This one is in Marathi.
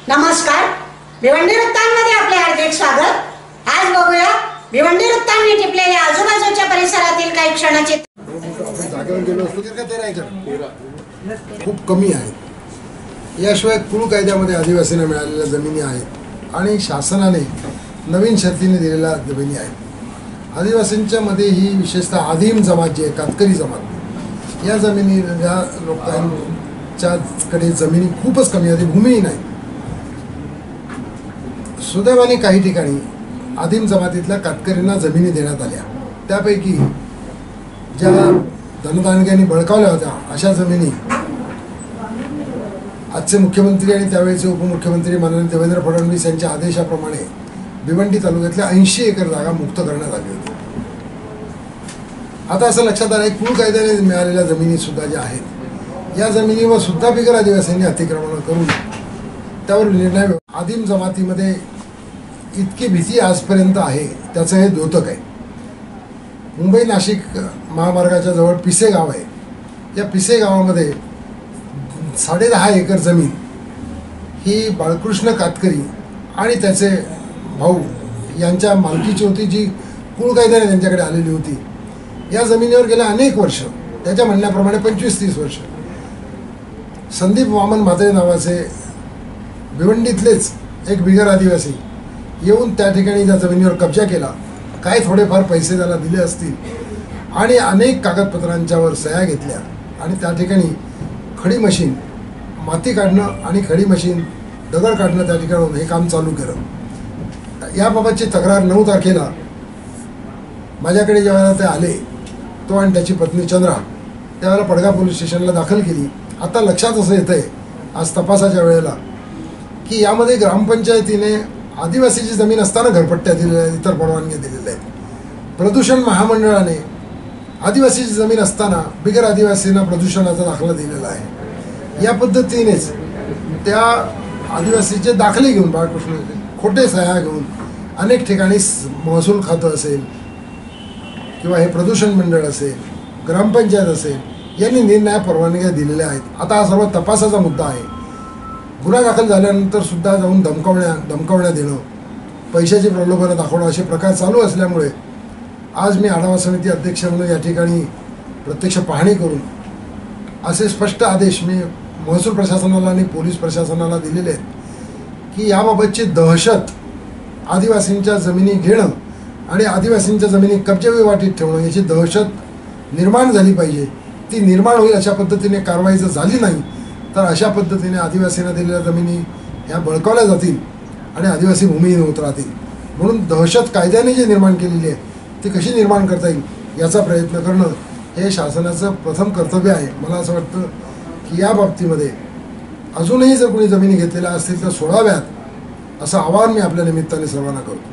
नमस्कार, भिवंडी वृत्तांमध्ये आपले हार्दिक स्वागत। आज बघूया भिवंडी वृत्तांनी टिपलेल्या आजूबाजूच्या परिसरातील काही क्षणाचे। जागेवर गेलो असतो तर 13 एकर खूप कमी आहे। याशिवाय कुळ कायद्यामध्ये आदिवासींना मिळालेल्या जमिनी आहेत आणि शासनाने नवीन शर्तीने दिलेल्या जमिनी आहेत। आदिवासींच्या मध्ये ही विशेषतः आदिम जमात जी आहे, कातकरी जमात, या जमिनी या लोकांच्याकडे जमिनी खूपच कमी आहे, भूमीही नाही। सुदैवाने काही ठिकाणी आदिम जमातीतल्या कातकरींना जमिनी देण्यात आल्या। त्यापैकी ज्या धनदानग्यांनी बळकावल्या होत्या अशा जमिनी आजचे मुख्यमंत्री आणि त्यावेळेचे उपमुख्यमंत्री माननीय देवेंद्र फडणवीस यांच्या आदेशाप्रमाणे भिवंडी तालुक्यातल्या 80 एकर जागा मुक्त करण्यात आली होती। आता असं लक्षात आलं, कुळ कायद्याने मिळालेल्या जमिनी सुद्धा ज्या आहेत, या जमिनीवर सुद्धा बिगर आदिवासींनी अतिक्रमण करून त्यावर निर्णय। आदिम जमातीमध्ये इतकी भीती आजपर्यंत आहे त्याचं हे द्योतक आहे। मुंबई नाशिक महामार्गाच्या जवळ पिसे गाव आहे। या पिसे गावामध्ये 10.5 एकर जमीन ही बाळकृष्ण कातकरी आणि त्याचे भाऊ यांच्या मालकीची होती, जी कुळ कायद्याने त्यांच्याकडे आलेली होती। या जमिनीवर गेल्या अनेक वर्ष, त्याच्या म्हणण्याप्रमाणे 25-30 वर्ष, संदीप वामन म्हात्रे नावाचे भिवंडीतलेच एक बिगर आदिवासी येऊन त्या ठिकाणी त्या जमिनीवर कब्जा केला। काय थोडेफार पैसे त्याला दिले असतील आणि अनेक कागदपत्रांच्यावर सह्या घेतल्या आणि त्या ठिकाणी खडी मशीन, माती काढणं आणि खडी मशीन, दगड काढणं त्या ठिकाणी हे काम चालू केलं। याबाबतची तक्रार 9 तारखेला माझ्याकडे जेव्हा ते आले, तो आणि त्याची पत्नी चंद्रा त्यावेळेला पडगा पोलीस स्टेशनला दाखल केली। आता लक्षात असं येतं आहे आज तपासाच्या वेळेला की यामध्ये ग्रामपंचायतीने आदिवासीची जमीन असताना घरपट्ट्या दिलेल्या आहेत, इतर परवानग्या दिलेल्या आहेत। प्रदूषण महामंडळाने आदिवासीची जमीन असताना बिगर आदिवासींना प्रदूषणाचा दाखला दिलेला आहे। या पद्धतीनेच त्या आदिवासीचे दाखले घेऊन बाळकृष्ण खोटे सह्या घेऊन अनेक ठिकाणी महसूल खातं असेल किंवा हे प्रदूषण मंडळ असेल, ग्रामपंचायत असेल, यांनी निर्णय परवानग्या दिलेल्या आहेत। आता हा सर्व तपासाचा मुद्दा आहे। गुन्हा दाखल झाल्यानंतर सुद्धा जाऊन धमकावण्या देणं, पैशाची प्रलोभनं दाखवणं असे प्रकार चालू असल्यामुळे आज मी आढावा समिती अध्यक्ष म्हणून या ठिकाणी प्रत्यक्ष पाहणी करून असे स्पष्ट आदेश मी महसूल प्रशासनाला आणि पोलीस प्रशासनाला दिलेले आहेत की याबाबतची दहशत, आदिवासींच्या जमिनी घेणं आणि आदिवासींच्या जमिनी कब्जेविवाटीत ठेवणं याची दहशत निर्माण झाली पाहिजे। ती निर्माण होईल अशा पद्धतीने कारवाई जर झाली नाही तर अशा पद्धतीने आदिवासींना दिलेल्या जमिनी ह्या बळकावल्या जातील आणि आदिवासी भूमीहीन होत राहतील। म्हणून दहशत कायद्याने जी निर्माण केलेली आहे ती कशी निर्माण करता येईल याचा प्रयत्न करणं हे शासनाचं प्रथम कर्तव्य आहे। मला असं वाटतं की या बाबतीमध्ये अजूनही जर कोणी जमिनी घेतलेल्या असतील तर सोडाव्यात, असं आवाहन मी आपल्या निमित्ताने सर्वांना करतो।